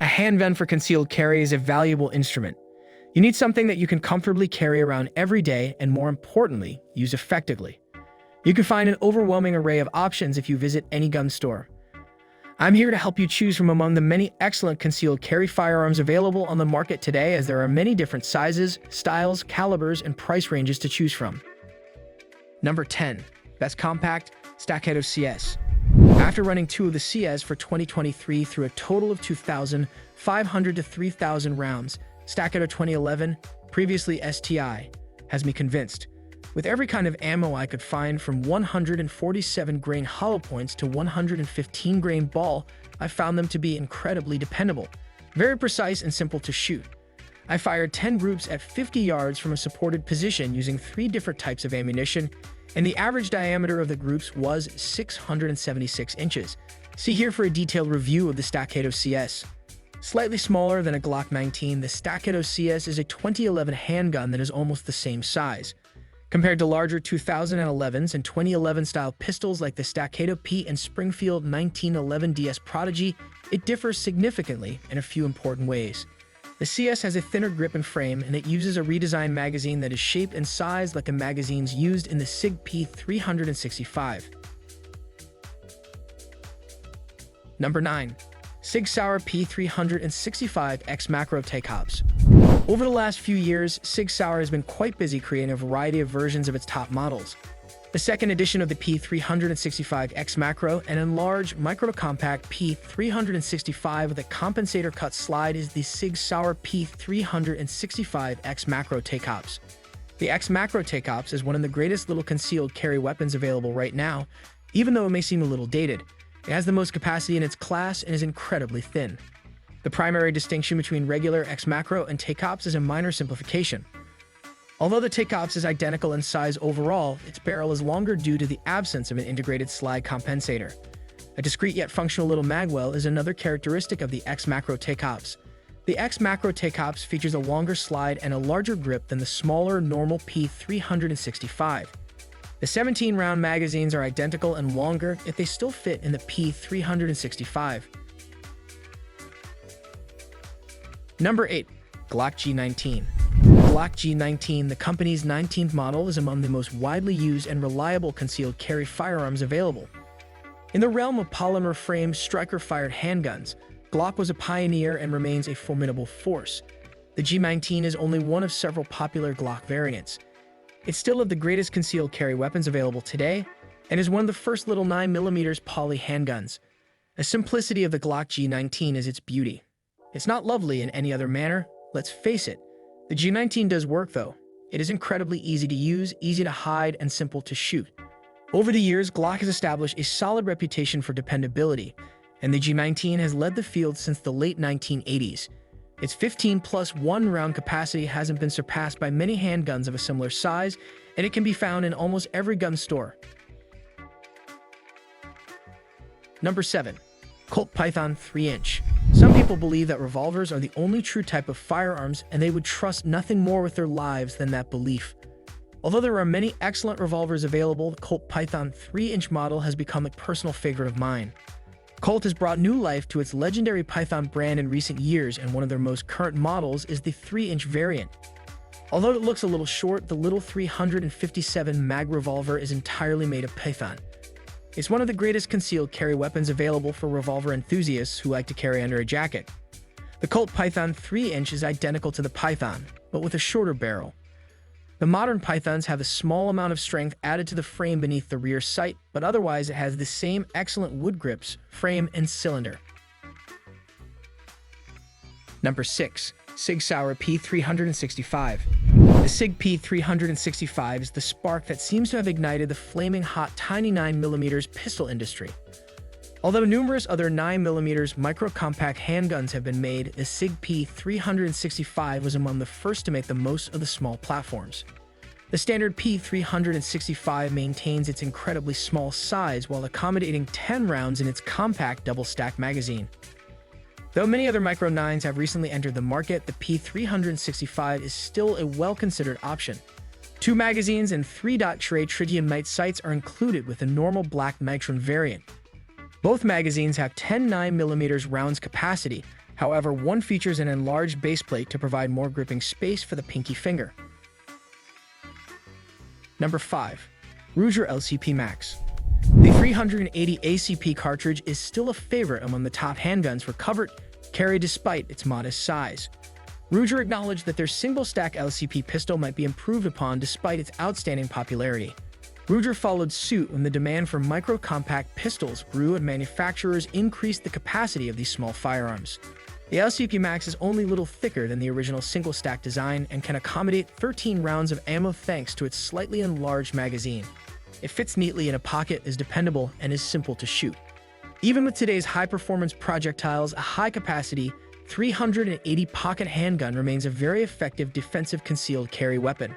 handgun for concealed carry is a valuable instrument. You need something that you can comfortably carry around every day and, more importantly, use effectively. You can find an overwhelming array of options if you visit any gun store. I'm here to help you choose from among the many excellent concealed carry firearms available on the market today, as there are many different sizes, styles, calibers, and price ranges to choose from. Number 10. Best Compact Staccato CS. After running 2 of the CS for 2023 through a total of 2,500 to 3,000 rounds, Staccato 2011, previously STI, has me convinced. With every kind of ammo I could find, from 147 grain hollow points to 115 grain ball, I found them to be incredibly dependable, very precise and simple to shoot. I fired 10 groups at 50 yards from a supported position using 3 different types of ammunition, and the average diameter of the groups was 676 inches. See here for a detailed review of the Staccato CS. Slightly smaller than a Glock 19, the Staccato CS is a 2011 handgun that is almost the same size. Compared to larger 2011s and 2011 style pistols like the Staccato P and Springfield 1911 DS Prodigy, it differs significantly in a few important ways. The CS has a thinner grip and frame, and it uses a redesigned magazine that is shaped and sized like the magazines used in the Sig P365. Number 9. Sig Sauer P365 XMacro Tacops. Over the last few years, Sig Sauer has been quite busy creating a variety of versions of its top models. The second edition of the P365 XMacro, an enlarged micro-compact P365 with a compensator cut slide, is the Sig Sauer P365 XMacro Tacops. The XMacro Tacops is one of the greatest little concealed carry weapons available right now. Even though it may seem a little dated, it has the most capacity in its class and is incredibly thin. The primary distinction between regular XMacro and Tacops is a minor simplification. Although the Tacops is identical in size overall, its barrel is longer due to the absence of an integrated slide compensator. A discreet yet functional little magwell is another characteristic of the XMacro Tacops. The XMacro Tacops features a longer slide and a larger grip than the smaller normal P365. The 17-round magazines are identical and longer, yet they still fit in the P365. Number 8. Glock G19. Glock G19, the company's 19th model, is among the most widely used and reliable concealed carry firearms available. In the realm of polymer-framed, striker-fired handguns, Glock was a pioneer and remains a formidable force. The G19 is only one of several popular Glock variants. It's still of the greatest concealed carry weapons available today, and is one of the first little 9mm poly handguns. The simplicity of the Glock G19 is its beauty. It's not lovely in any other manner, let's face it. The G19 does work though. It is incredibly easy to use, easy to hide, and simple to shoot. Over the years, Glock has established a solid reputation for dependability, and the G19 has led the field since the late 1980s. Its 15+1 round capacity hasn't been surpassed by many handguns of a similar size, and it can be found in almost every gun store. Number 7. Colt Python 3-inch. Some people believe that revolvers are the only true type of firearms, and they would trust nothing more with their lives than that belief. Although there are many excellent revolvers available, the Colt Python 3-inch model has become a personal favorite of mine. Colt has brought new life to its legendary Python brand in recent years, and one of their most current models is the 3-inch variant. Although it looks a little short, the little 357 mag revolver is entirely made of Python. It's one of the greatest concealed carry weapons available for revolver enthusiasts who like to carry under a jacket. The Colt Python 3-inch is identical to the Python, but with a shorter barrel. The modern Pythons have a small amount of strength added to the frame beneath the rear sight, but otherwise it has the same excellent wood grips, frame, and cylinder. Number 6. Sig Sauer P365. The Sig P365 is the spark that seems to have ignited the flaming hot tiny 9mm pistol industry. Although numerous other 9mm micro-compact handguns have been made, the Sig P365 was among the first to make the most of the small platforms. The standard P365 maintains its incredibly small size while accommodating 10 rounds in its compact double-stack magazine. Though many other Micro 9s have recently entered the market, the P365 is still a well-considered option. 2 magazines and 3-tray tritium-night sights are included with the normal black nitron variant. Both magazines have 10 9mm rounds capacity. However, one features an enlarged base plate to provide more gripping space for the pinky finger. Number 5. Ruger LCP Max. The 380 ACP cartridge is still a favorite among the top handguns for covert carry despite its modest size. Ruger acknowledged that their single-stack LCP pistol might be improved upon despite its outstanding popularity. Ruger followed suit when the demand for micro-compact pistols grew and manufacturers increased the capacity of these small firearms. The LCP Max is only a little thicker than the original single-stack design and can accommodate 13 rounds of ammo thanks to its slightly enlarged magazine. It fits neatly in a pocket, is dependable, and is simple to shoot. Even with today's high-performance projectiles, a high-capacity 380 pocket handgun remains a very effective defensive concealed carry weapon.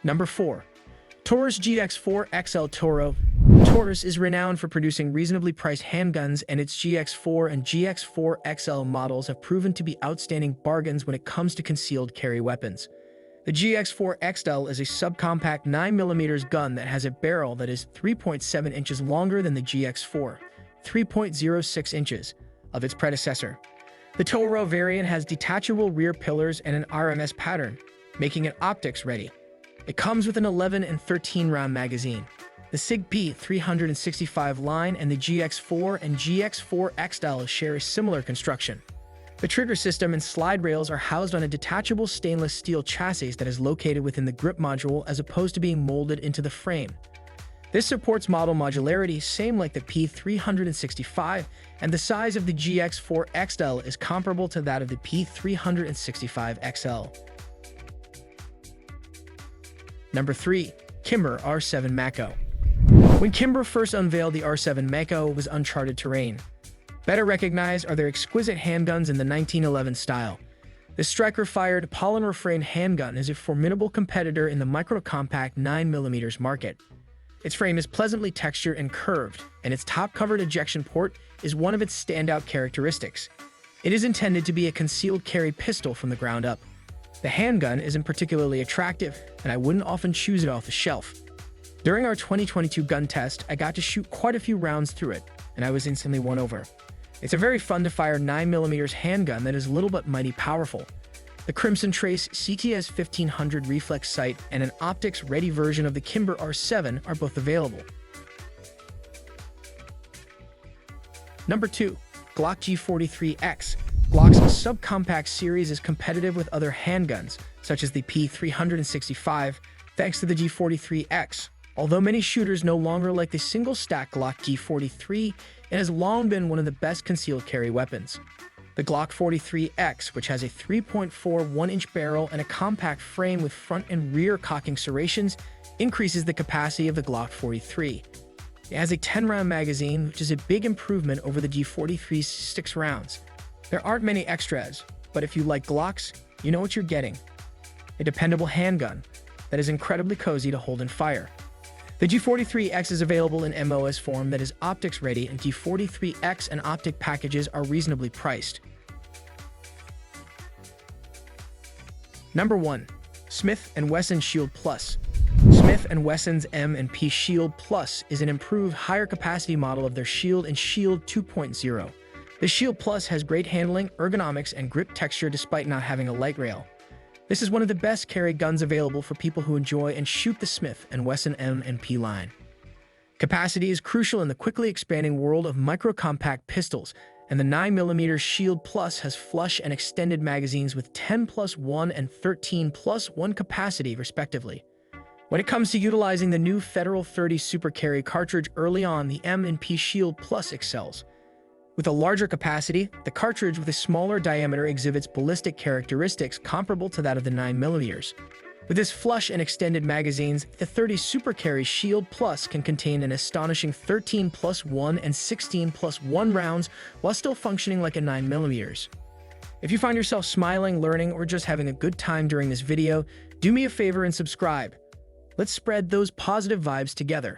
Number 4. Taurus GX4 XL. T.O.R.O. Taurus is renowned for producing reasonably priced handguns, and its GX4 and GX4 XL models have proven to be outstanding bargains when it comes to concealed carry weapons. The GX4 XL is a subcompact 9mm gun that has a barrel that is 3.7 inches longer than the GX4, 3.06 inches, of its predecessor. The T.O.R.O. variant has detachable rear pillars and an RMS pattern, making it optics ready. It comes with an 11 and 13 round magazine. The Sig P365 line and the GX4 and GX4 XL share a similar construction. The trigger system and slide rails are housed on a detachable stainless steel chassis that is located within the grip module as opposed to being molded into the frame. This supports model modularity, same like the P365, and the size of the GX4 XL is comparable to that of the P365 XL. Number 3. Kimber R7 Meco. When Kimber first unveiled the R7 Meco, it was uncharted terrain. Better recognized are their exquisite handguns in the 1911 style. This striker-fired, pollen-refrained handgun is a formidable competitor in the micro-compact 9mm market. Its frame is pleasantly textured and curved, and its top-covered ejection port is one of its standout characteristics. It is intended to be a concealed carry pistol from the ground up. The handgun isn't particularly attractive, and I wouldn't often choose it off the shelf. During our 2022 gun test, I got to shoot quite a few rounds through it, and I was instantly won over. It's a very fun-to-fire 9mm handgun that is little but mighty powerful. The Crimson Trace CTS 1500 reflex sight and an optics-ready version of the Kimber R7 are both available. Number 2. Glock G43X. Glock's subcompact series is competitive with other handguns, such as the P365, thanks to the G43X. Although many shooters no longer like the single-stack Glock G43, it has long been one of the best concealed carry weapons. The Glock 43X, which has a 3.41-inch barrel and a compact frame with front and rear cocking serrations, increases the capacity of the Glock 43. It has a 10-round magazine, which is a big improvement over the G43's 6 rounds. There aren't many extras, but if you like Glocks, you know what you're getting. A dependable handgun that is incredibly cozy to hold and fire. The G43X is available in MOS form that is optics ready, and G43X and optic packages are reasonably priced. Number 1. Smith & Wesson Shield Plus. Smith & Wesson's M&P Shield Plus is an improved, higher capacity model of their Shield and Shield 2.0. The Shield Plus has great handling, ergonomics, and grip texture despite not having a light rail. This is one of the best carry guns available for people who enjoy and shoot the Smith & Wesson M&P line. Capacity is crucial in the quickly expanding world of micro-compact pistols, and the 9mm Shield Plus has flush and extended magazines with 10+1 and 13+1 capacity, respectively. When it comes to utilizing the new Federal 30 Super Carry cartridge early on, the M&P Shield Plus excels. With a larger capacity, the cartridge with a smaller diameter exhibits ballistic characteristics comparable to that of the 9mm. With its flush and extended magazines, the 30 Super Carry Shield Plus can contain an astonishing 13+1 and 16+1 rounds while still functioning like a 9mm. If you find yourself smiling, learning, or just having a good time during this video, do me a favor and subscribe. Let's spread those positive vibes together.